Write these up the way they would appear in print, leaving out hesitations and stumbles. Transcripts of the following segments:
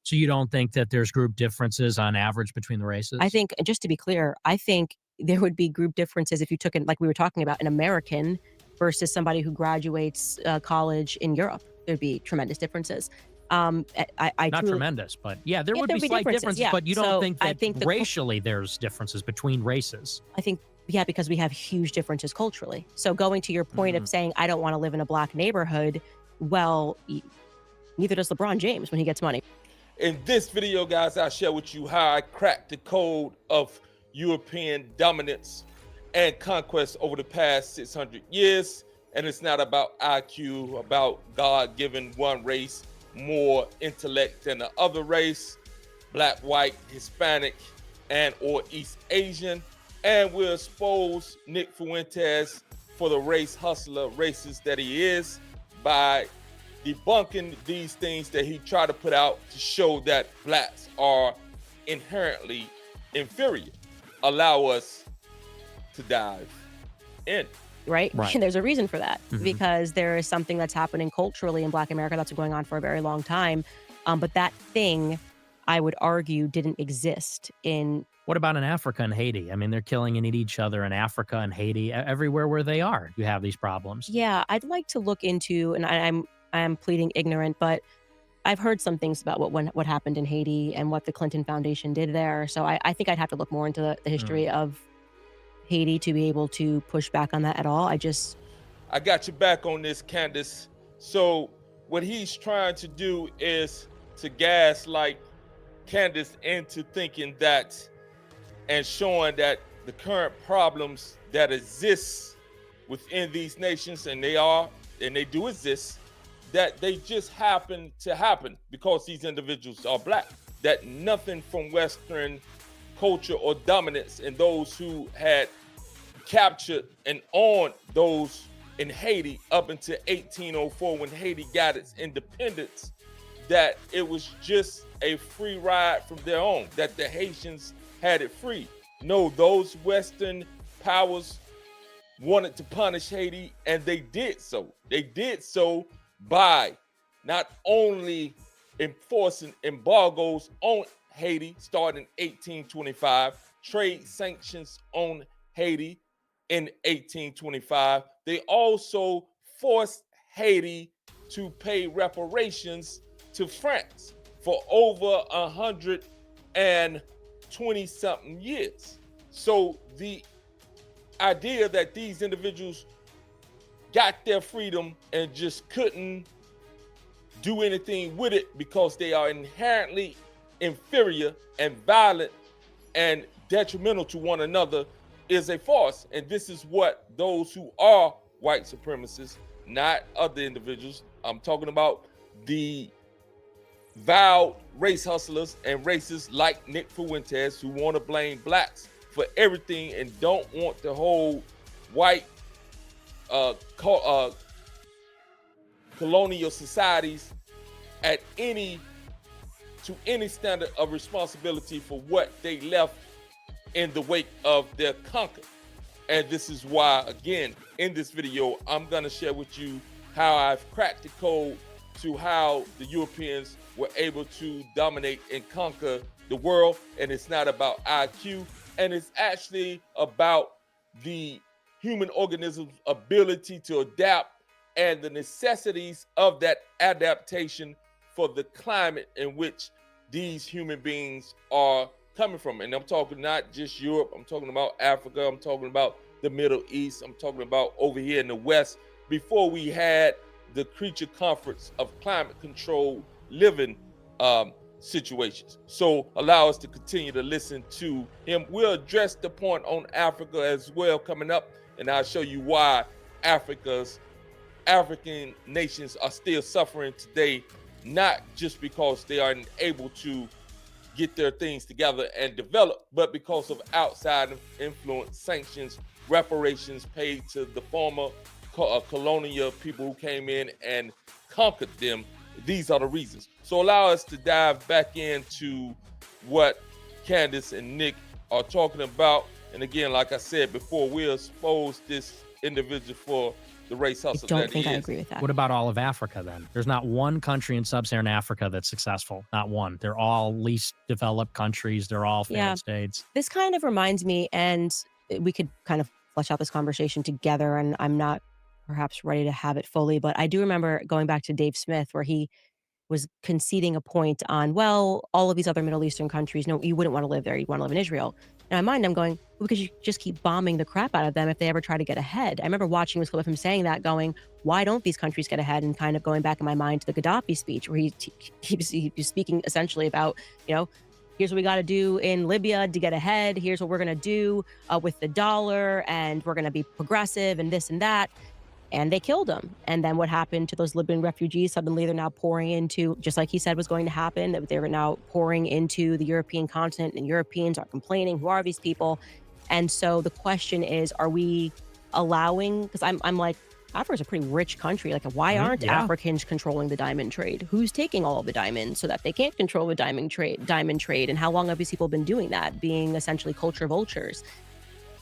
So you don't think that there's group differences on average between the races? I think, just to be clear, I think there would be group differences if you took in, like we were talking about, an American versus somebody who graduates college in Europe. There'd be tremendous differences. I Not truly, tremendous, but yeah, there yeah, would there'd be be slight differences. differences, Yeah. but you don't So think I that think racially there's differences between races? I think, yeah, because we have huge differences culturally. So going to your point of Mm. saying, I don't want to live in a black neighborhood, well, neither does LeBron James when he gets money. In this video, guys, I'll share with you how I cracked the code of European dominance and conquest over the past 600 years. And it's not about IQ, about God giving one race more intellect than the other race, black, white, Hispanic, and or East Asian. And we'll expose Nick Fuentes for the race hustler racist that he is by debunking these things that he tried to put out to show that blacks are inherently inferior. Allow us to dive in. Right? Right. And there's a reason for that, Mhm. because there is something that's happening culturally in Black America that's been going on for a very long time. But that thing, I would argue, didn't exist in. What about in Africa and Haiti? I mean, they're killing and eat each other in Africa and Haiti. Everywhere where they are, you have these problems. Yeah, I'd like to look into, and I'm pleading ignorant, but I've heard some things about what happened in Haiti and what the Clinton Foundation did there. So I think I'd have to look more into the Mm. history of Haiti to be able to push back on that at all. I got your back on this, Candace. So what he's trying to do is to gaslight Candace into thinking that and showing that the current problems that exist within these nations, and they do exist, that they just happen to happen because these individuals are black. That nothing from Western culture or dominance and those who had captured and owned those in Haiti up until 1804 when Haiti got its independence, that it was just a free ride from their own, that the Haitians had it free. No, those Western powers wanted to punish Haiti, and they did so. They did so by not only enforcing embargoes on Haiti starting in 1825, trade sanctions on Haiti in 1825. They also forced Haiti to pay reparations to France for over 120 something years. So the idea that these individuals got their freedom and just couldn't do anything with it because they are inherently inferior and violent and detrimental to one another is a farce. And this is what those who are white supremacists, not other individuals, I'm talking about the vowed race hustlers and racists like Nick Fuentes, who want to blame blacks for everything and don't want to hold white colonial societies at any standard of responsibility for what they left in the wake of their conquer. And this is why, again, in this video, I'm going to share with you how I've cracked the code to how the Europeans were able to dominate and conquer the world. And it's not about IQ, and it's actually about the human organism's ability to adapt and the necessities of that adaptation for the climate in which these human beings are coming from. And I'm talking not just Europe, I'm talking about Africa, I'm talking about the Middle East, I'm talking about over here in the West, before we had the creature comforts of climate control living situations. So allow us to continue to listen to him. We'll address the point on Africa as well coming up, and I'll show you why African nations are still suffering today, not just because they aren't able to get their things together and develop, but because of outside influence, sanctions, reparations paid to the former colonial people who came in and conquered them. These are the reasons. So allow us to dive back into what Candace and Nick are talking about. And again, like I said before, we'll expose this individual for the race I hustle don't that think he I is. agree with that. What about all of Africa then? There's not one country in sub-Saharan Africa that's successful. Not one. They're all least developed countries. They're all Yeah. failed states. This kind of reminds me, and we could kind of flesh out this conversation together, and I'm not perhaps ready to have it fully, but I do remember going back to Dave Smith where he was conceding a point on, well, all of these other Middle Eastern countries, no, you wouldn't want to live there. You'd want to live in Israel. In my mind, I'm going, well, because you just keep bombing the crap out of them if they ever try to get ahead. I remember watching this clip of him saying that, going, why don't these countries get ahead? And kind of going back in my mind to the Gaddafi speech where he was speaking essentially about, you know, here's what we got to do in Libya to get ahead. Here's what we're going to do with the dollar, and we're going to be progressive and this and that. And they killed him. And then what happened to those Libyan refugees? Suddenly they're now pouring into, just like he said was going to happen, that they were now pouring into the European continent, and Europeans are complaining, who are these people? And so the question is, are we allowing, because I'm like, Africa's a pretty rich country. Like, why aren't Yeah. Africans controlling the diamond trade? Who's taking all of the diamonds so that they can't control the diamond trade? And how long have these people been doing that, being essentially culture vultures?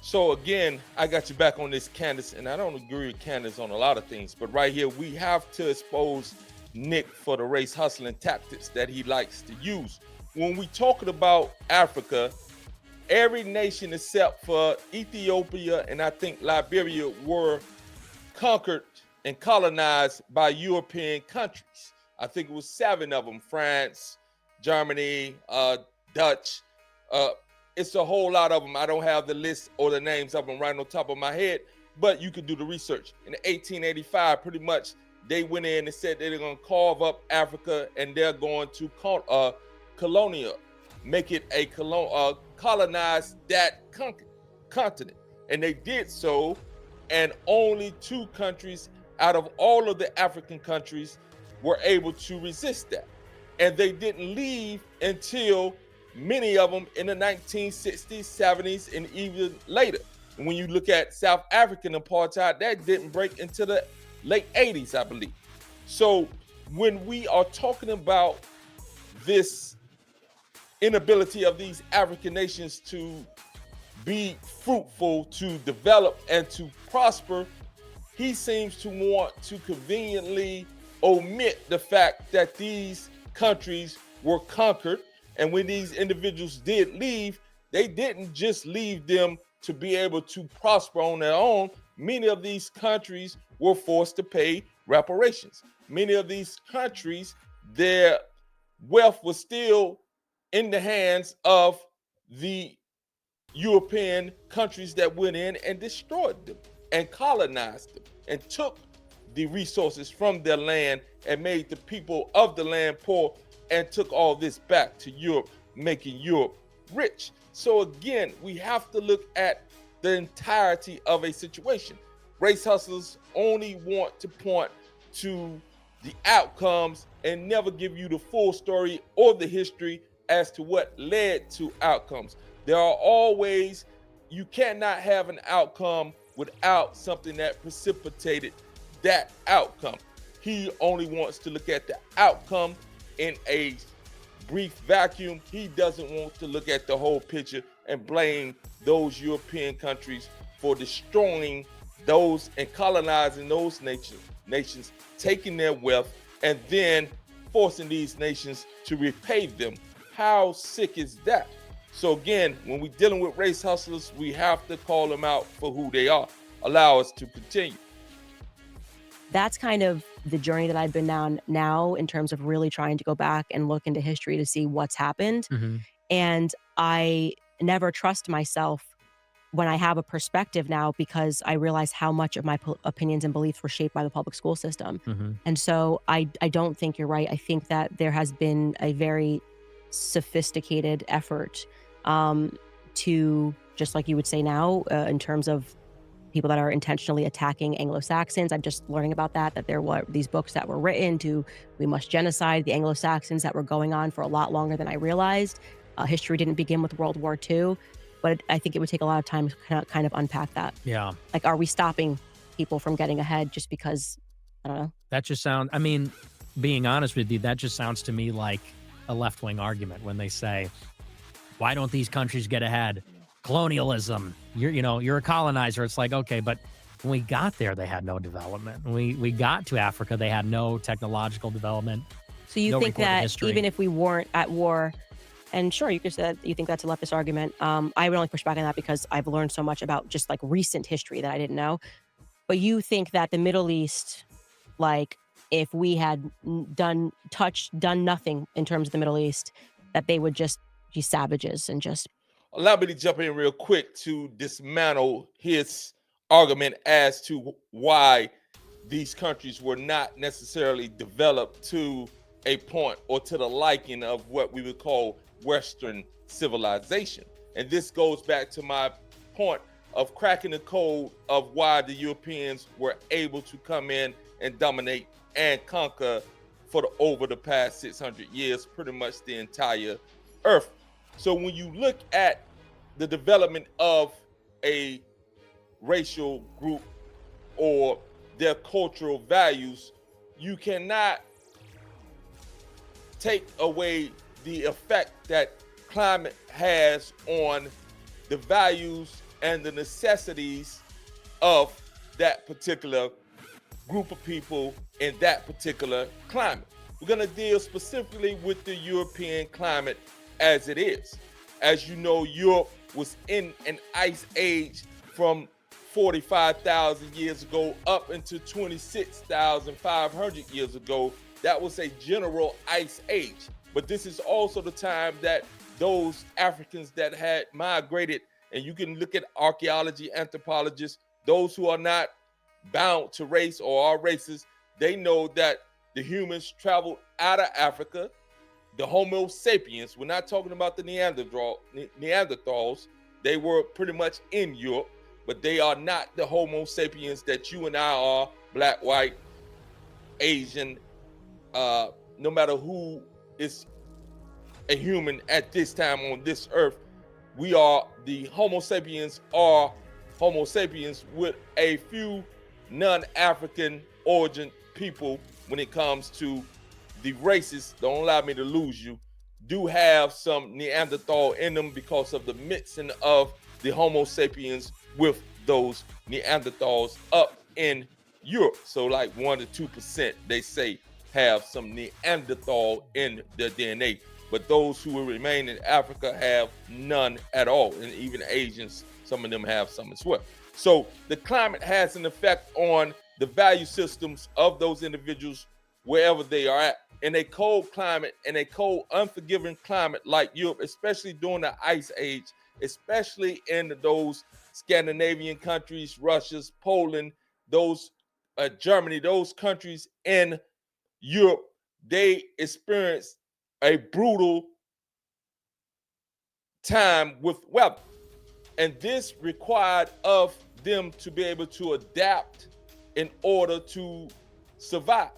So again, I got you back on this, Candace, and I don't agree with Candace on a lot of things, but right here we have to expose Nick for the race hustling tactics that he likes to use. When we talking about Africa, every nation except for Ethiopia and I think Liberia were conquered and colonized by European countries. I think it was 7 of them: France, Germany, Dutch. It's a whole lot of them. I don't have the list or the names of them right on top of my head, but you could do the research. In 1885, pretty much, they went in and said they're going to carve up Africa and they're going to colonial, make it a colonize that continent. And they did so, and only 2 countries out of all of the African countries were able to resist that. And they didn't leave until many of them in the 1960s, 70s, and even later. And when you look at South African apartheid, that didn't break into the late 80s, I believe. So when we are talking about this inability of these African nations to be fruitful, to develop, and to prosper, he seems to want to conveniently omit the fact that these countries were conquered. And when these individuals did leave, they didn't just leave them to be able to prosper on their own. Many of these countries were forced to pay reparations. Many of these countries, their wealth was still in the hands of the European countries that went in and destroyed them and colonized them and took the resources from their land and made the people of the land poor, and took all this back to Europe, making Europe rich. So again, we have to look at the entirety of a situation. Race hustlers only want to point to the outcomes and never give you the full story or the history as to what led to outcomes. There are always, you cannot have an outcome without something that precipitated that outcome. He only wants to look at the outcome in a brief vacuum. He doesn't want to look at the whole picture and blame those European countries for destroying those and colonizing those nations, taking their wealth, and then forcing these nations to repay them. How sick is that? So again, when we're dealing with race hustlers, we have to call them out for who they are. Allow us to continue. That's kind of the journey that I've been on now in terms of really trying to go back and look into history to see what's happened. And I never trust myself when I have a perspective now, because I realize how much of my opinions and beliefs were shaped by the public school system. And so I don't think you're right. I think that there has been a very sophisticated effort to, just like you would say now, in terms of people that are intentionally attacking Anglo-Saxons. I'm just learning about that there were these books that were written to, we must genocide the Anglo-Saxons, that were going on for a lot longer than I realized. History didn't begin with World War II, but I think it would take a lot of time to kind of unpack that. Yeah. Like, are we stopping people from getting ahead just because, I don't know. That just sounds, I mean, being honest with you, that just sounds to me like a left-wing argument when they say, why don't these countries get ahead? Colonialism, you're a colonizer. It's like, okay, but When we got there, they had no development. When we got to Africa, they had no technological development, So you no think recorded that history. even if we weren't at war, and sure, you could say that you think that's a leftist argument. I would only push back on that because I've learned so much about just like recent history that I didn't know. But you think that the Middle East, like if we had done nothing in terms of the Middle East, that they would just be savages and just Allow me to jump in real quick to dismantle his argument as to why these countries were not necessarily developed to a point or to the liking of what we would call Western civilization. And this goes back to my point of cracking the code of why the Europeans were able to come in and dominate and conquer over the past 600 years, pretty much the entire earth. So when you look at the development of a racial group or their cultural values, you cannot take away the effect that climate has on the values and the necessities of that particular group of people in that particular climate. We're going to deal specifically with the European climate as it is. As you know, Europe was in an ice age from 45,000 years ago up into 26,500 years ago. That was a general ice age. But this is also the time that those Africans that had migrated, and you can look at archaeology, anthropologists, those who are not bound to race or are racist, they know that the humans traveled out of Africa. The Homo sapiens, we're not talking about the Neanderthals, they were pretty much in Europe, but they are not the Homo sapiens that you and I are, black, white, Asian, no matter who is a human at this time on this earth. We are the Homo sapiens with a few non-African origin people when it comes to the races. Don't allow me to lose you, do have some Neanderthal in them because of the mixing of the Homo sapiens with those Neanderthals up in Europe. So like 1 to 2%, they say, have some Neanderthal in their DNA. But those who will remain in Africa have none at all. And even Asians, some of them have some as well. So the climate has an effect on the value systems of those individuals wherever they are at. In a cold climate, in a cold, unforgiving climate like Europe, especially during the Ice Age, especially in those Scandinavian countries, Russia, Poland, those Germany, those countries in Europe, they experienced a brutal time with weather. And this required of them to be able to adapt in order to survive.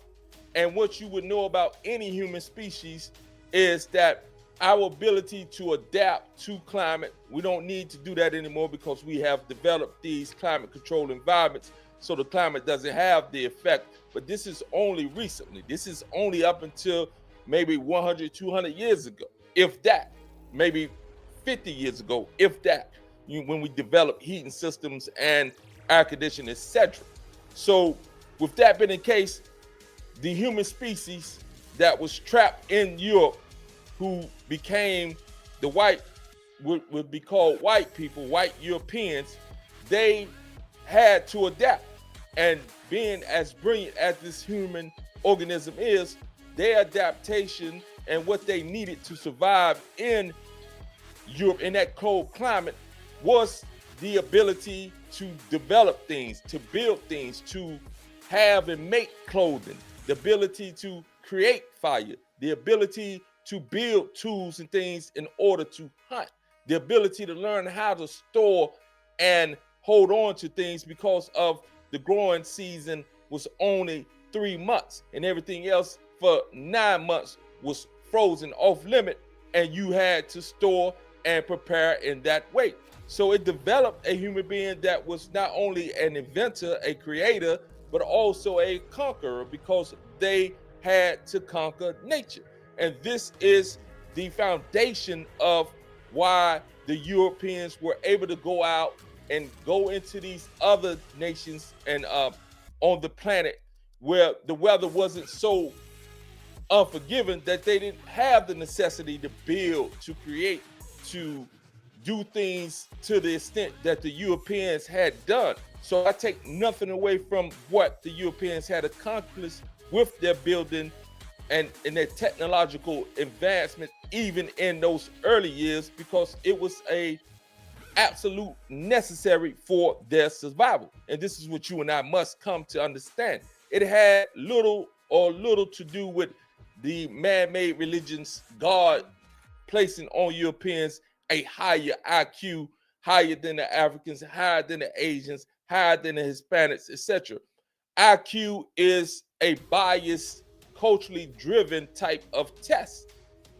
And what you would know about any human species is that our ability to adapt to climate, we don't need to do that anymore because we have developed these climate control environments, so the climate doesn't have the effect. But this is only recently. This is only up until maybe 100, 200 years ago, if that, maybe 50 years ago, if that, when we developed heating systems and air conditioning, etc. So with that being the case, the human species that was trapped in Europe, who became the white, would be called white people, white Europeans, they had to adapt. And being as brilliant as this human organism is, their adaptation and what they needed to survive in Europe in that cold climate was the ability to develop things, to build things, to have and make clothing, the ability to create fire, the ability to build tools and things in order to hunt, the ability to learn how to store and hold on to things because of the growing season was only 3 months and everything else for 9 months was frozen off limit, and you had to store and prepare in that way. So it developed a human being that was not only an inventor, a creator, but also a conqueror, because they had to conquer nature. And this is the foundation of why the Europeans were able to go out and go into these other nations and on the planet where the weather wasn't so unforgiving that they didn't have the necessity to build, to create, to do things to the extent that the Europeans had done. So I take nothing away from what the Europeans had accomplished with their building and their technological advancement, even in those early years, because it was a absolute necessary for their survival. And this is what you and I must come to understand. It had little to do with the man-made religions, God placing on Europeans a higher IQ, higher than the Africans, higher than the Asians, higher than the Hispanics, etc. IQ is a biased, culturally driven type of test.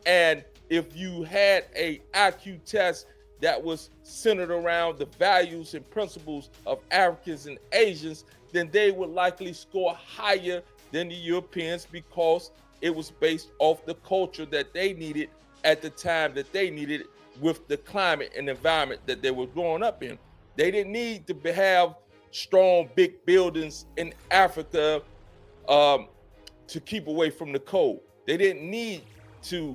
And if you had a IQ test that was centered around the values and principles of Africans and Asians, then they would likely score higher than the Europeans because it was based off the culture that they needed at the time that they needed it with the climate and environment that they were growing up in. They didn't need to have strong, big buildings in Africa to keep away from the cold. They didn't need to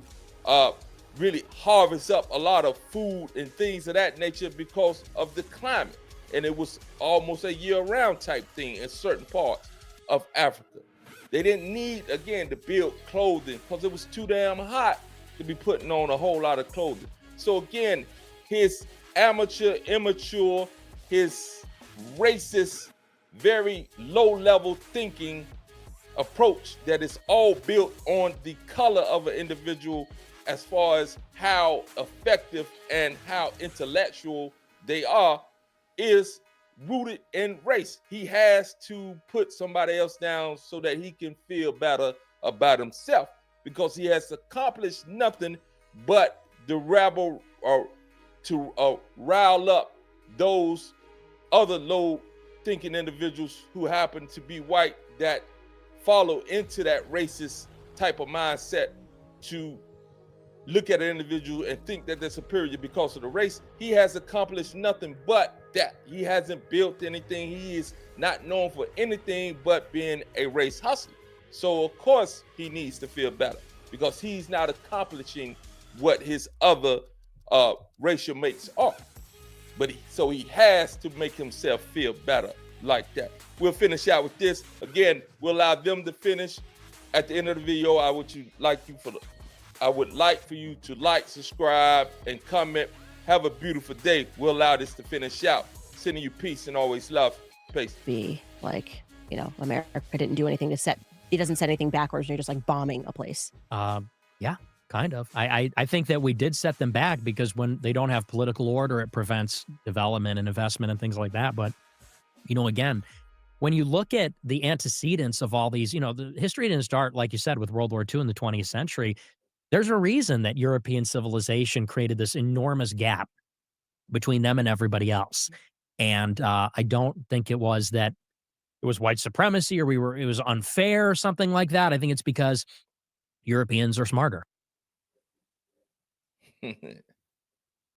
really harvest up a lot of food and things of that nature because of the climate. And it was almost a year-round type thing in certain parts of Africa. They didn't need, again, to build clothing because it was too damn hot to be putting on a whole lot of clothing. So again, his amateur, immature, his racist, very low-level thinking approach that is all built on the color of an individual as far as how effective and how intellectual they are is rooted in race. He has to put somebody else down so that he can feel better about himself because he has accomplished nothing but to rebel or to rile up those other low thinking individuals who happen to be white that follow into that racist type of mindset to look at an individual and think that they're superior because of the race. He has accomplished nothing but that. He hasn't built anything. He is not known for anything but being a race hustler. So of course he needs to feel better because he's not accomplishing what his other racial mates are. But so he has to make himself feel better like that. We'll finish out with this. Again, we'll allow them to finish. At the end of the video, I would like for you to like, subscribe, and comment. Have a beautiful day. We'll allow this to finish out. Sending you peace and always love. Peace. Be like, America didn't do anything he doesn't set anything backwards. You're just like bombing a place. Yeah, kind of. I think that we did set them back because when they don't have political order, it prevents development and investment and things like that. But, again, when you look at the antecedents of all these, the history didn't start, like you said, with World War II in the 20th century. There's a reason that European civilization created this enormous gap between them and everybody else. And I don't think it was that it was white supremacy or it was unfair or something like that. I think it's because Europeans are smarter.